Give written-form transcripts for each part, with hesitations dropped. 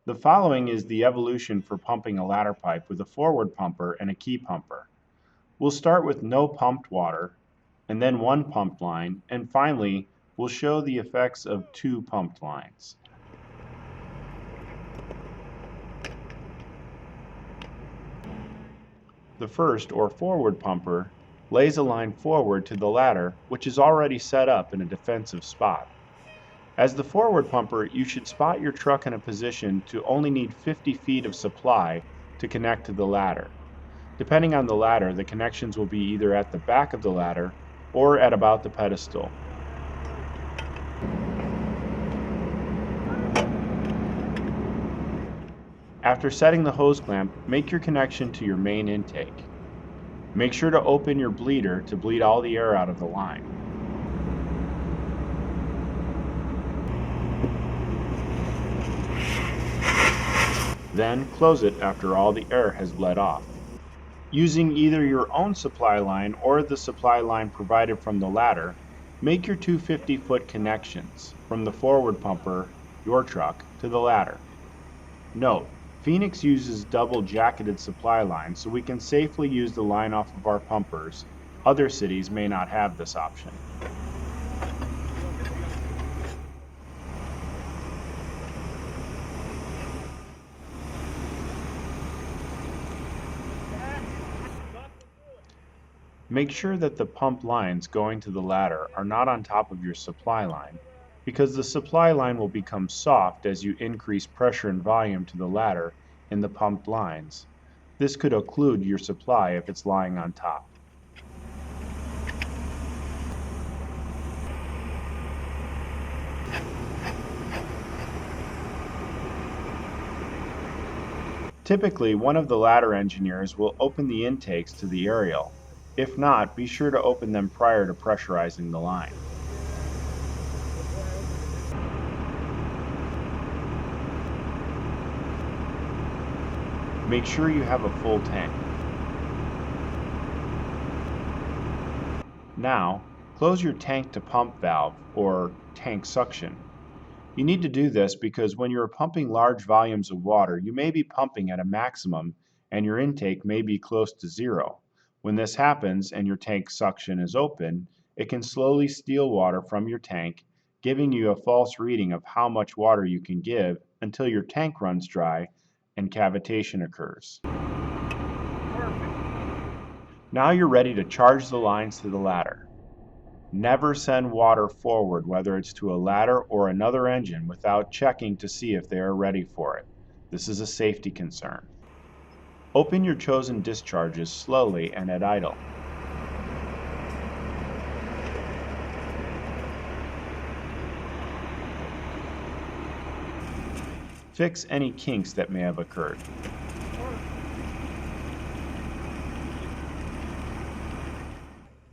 The following is the evolution for pumping a ladder pipe with a forward pumper and a key pumper. We'll start with no pumped water, and then one pumped line, and finally, we'll show the effects of two pumped lines. The first, or forward pumper, lays a line forward to the ladder, which is already set up in a defensive spot. As the forward pumper, you should spot your truck in a position to only need 50 feet of supply to connect to the ladder. Depending on the ladder, the connections will be either at the back of the ladder or at about the pedestal. After setting the hose clamp, make your connection to your main intake. Make sure to open your bleeder to bleed all the air out of the line. Then close it after all the air has bled off. Using either your own supply line or the supply line provided from the ladder, make your two 50-foot connections from the forward pumper, your truck, to the ladder. Note, Phoenix uses double jacketed supply lines, so we can safely use the line off of our pumpers. Other cities may not have this option. Make sure that the pump lines going to the ladder are not on top of your supply line, because the supply line will become soft as you increase pressure and volume to the ladder in the pumped lines. This could occlude your supply if it's lying on top. Typically, one of the ladder engineers will open the intakes to the aerial. If not, be sure to open them prior to pressurizing the line. Make sure you have a full tank. Now, close your tank to pump valve, or tank suction. You need to do this because when you're pumping large volumes of water, you may be pumping at a maximum and your intake may be close to zero. When this happens and your tank suction is open, it can slowly steal water from your tank, giving you a false reading of how much water you can give until your tank runs dry and cavitation occurs. Now you're ready to charge the lines to the ladder. Never send water forward, whether it's to a ladder or another engine, without checking to see if they are ready for it. This is a safety concern. Open your chosen discharges slowly and at idle. Fix any kinks that may have occurred.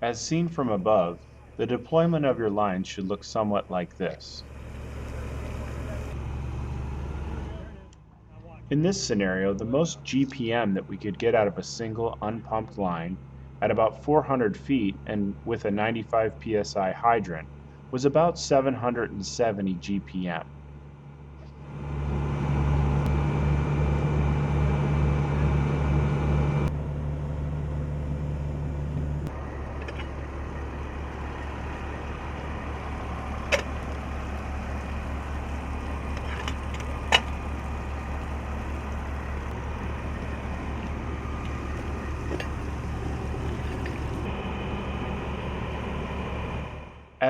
As seen from above, the deployment of your lines should look somewhat like this. In this scenario, the most GPM that we could get out of a single unpumped line at about 400 feet and with a 95 psi hydrant was about 770 GPM.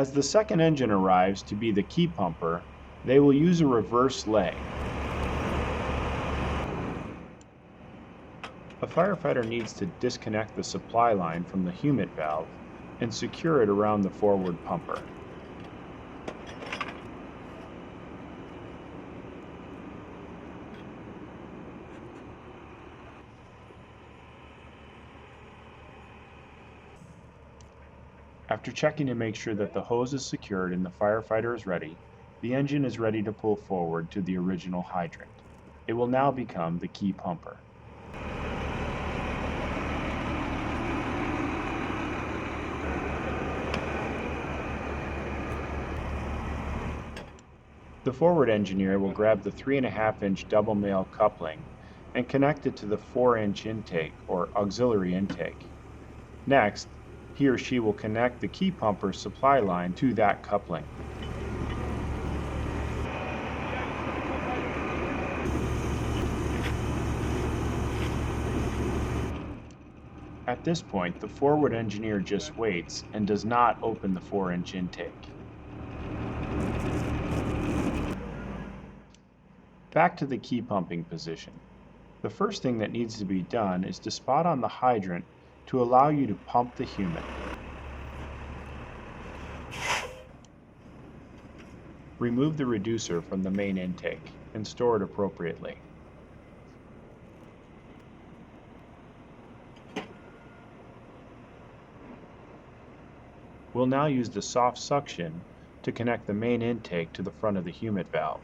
As the second engine arrives to be the key pumper, they will use a reverse lay. A firefighter needs to disconnect the supply line from the humid valve and secure it around the forward pumper. After checking to make sure that the hose is secured and the firefighter is ready, the engine is ready to pull forward to the original hydrant. It will now become the key pumper. The forward engineer will grab the 3.5-inch double male coupling and connect it to the 4-inch intake or auxiliary intake. Next, he or she will connect the key pumper supply line to that coupling. At this point, the forward engineer just waits and does not open the 4-inch intake. Back to the key pumping position. The first thing that needs to be done is to spot on the hydrant to allow you to pump the humid. Remove the reducer from the main intake and store it appropriately. We'll now use the soft suction to connect the main intake to the front of the humid valve.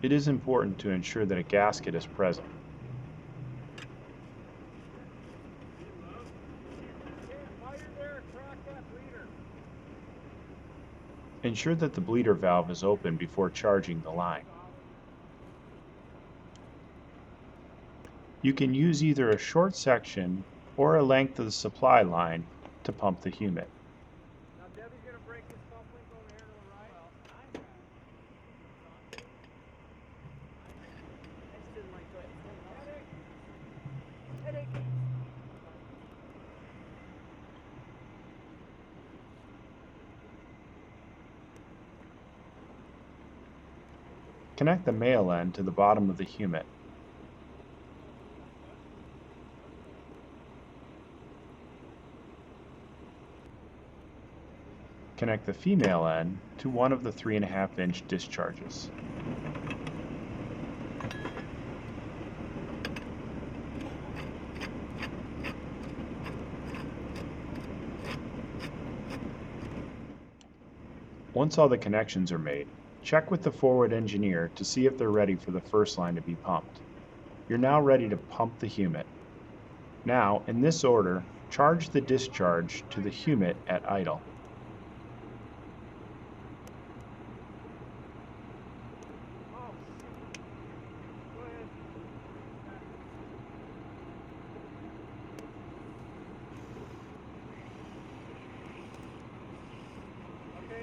It is important to ensure that a gasket is present. Ensure that the bleeder valve is open before charging the line. You can use either a short section or a length of the supply line to pump the humid. Now Debbie's going to break this coupling over here to the right. I just didn't like it. Headache. Connect the male end to the bottom of the humid. Connect the female end to one of the 3.5-inch discharges. Once all the connections are made, check with the forward engineer to see if they're ready for the first line to be pumped. You're now ready to pump the humid. Now, in this order, charge the discharge to the humid at idle.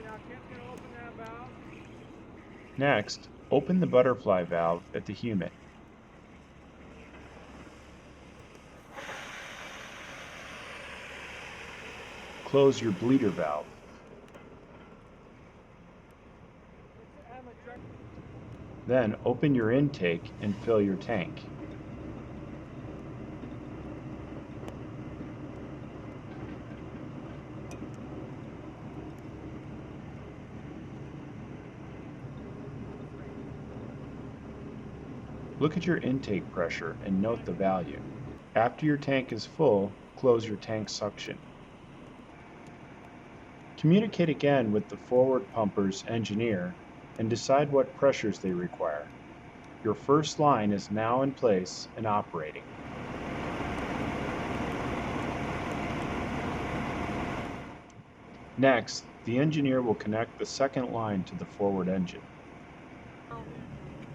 Now Ken's going to open that valve. Next, open the butterfly valve at the humid. Close your bleeder valve. Then open your intake and fill your tank. Look at your intake pressure and note the value. After your tank is full, close your tank suction. Communicate again with the forward pumper's engineer and decide what pressures they require. Your first line is now in place and operating. Next, the engineer will connect the second line to the forward engine.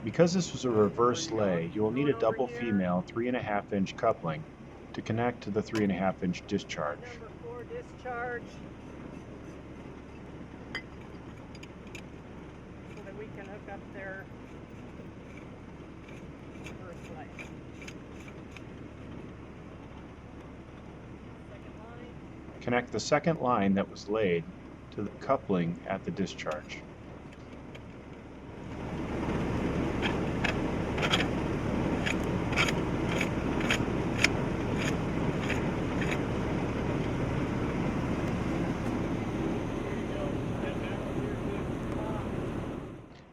Because this was a reverse lay, you will need a double female 3.5-inch coupling to connect to the 3.5-inch discharge. Number 4 discharge. So that we can hook up their first line. Second line. Connect the second line that was laid to the coupling at the discharge.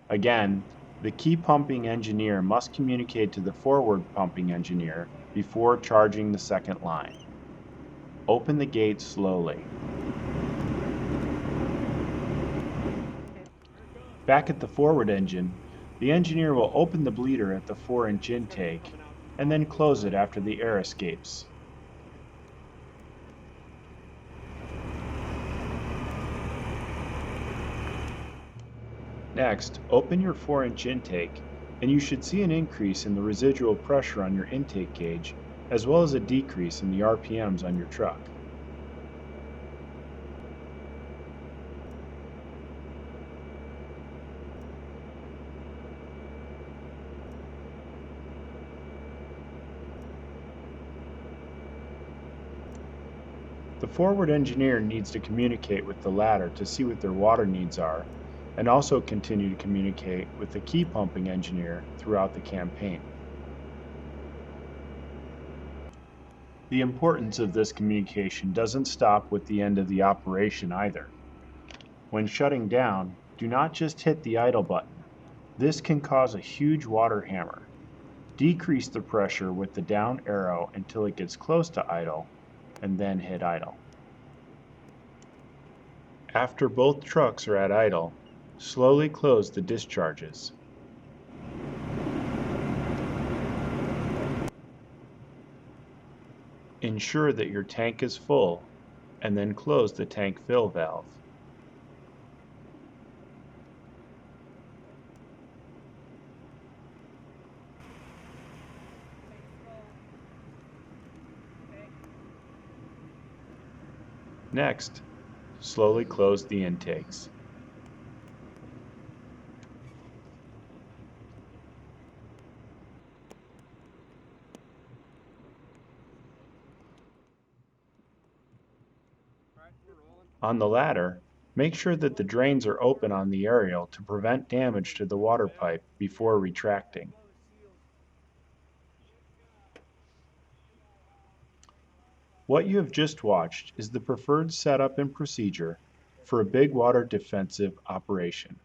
Again, the key pumping engineer must communicate to the forward pumping engineer before charging the second line. Open the gate slowly. Back at the forward engine, the engineer will open the bleeder at the 4-inch intake and then close it after the air escapes. Next, open your 4-inch intake, and you should see an increase in the residual pressure on your intake gauge, as well as a decrease in the RPMs on your truck. The forward engineer needs to communicate with the ladder to see what their water needs are, and also continue to communicate with the key pumping engineer throughout the campaign. The importance of this communication doesn't stop with the end of the operation either. When shutting down, do not just hit the idle button. This can cause a huge water hammer. Decrease the pressure with the down arrow until it gets close to idle, and then hit idle. After both trucks are at idle, slowly close the discharges. Ensure that your tank is full, and then close the tank fill valve. Next, slowly close the intakes. Alright, we're rolling. On the ladder, make sure that the drains are open on the aerial to prevent damage to the water pipe before retracting. What you have just watched is the preferred setup and procedure for a big water defensive operation.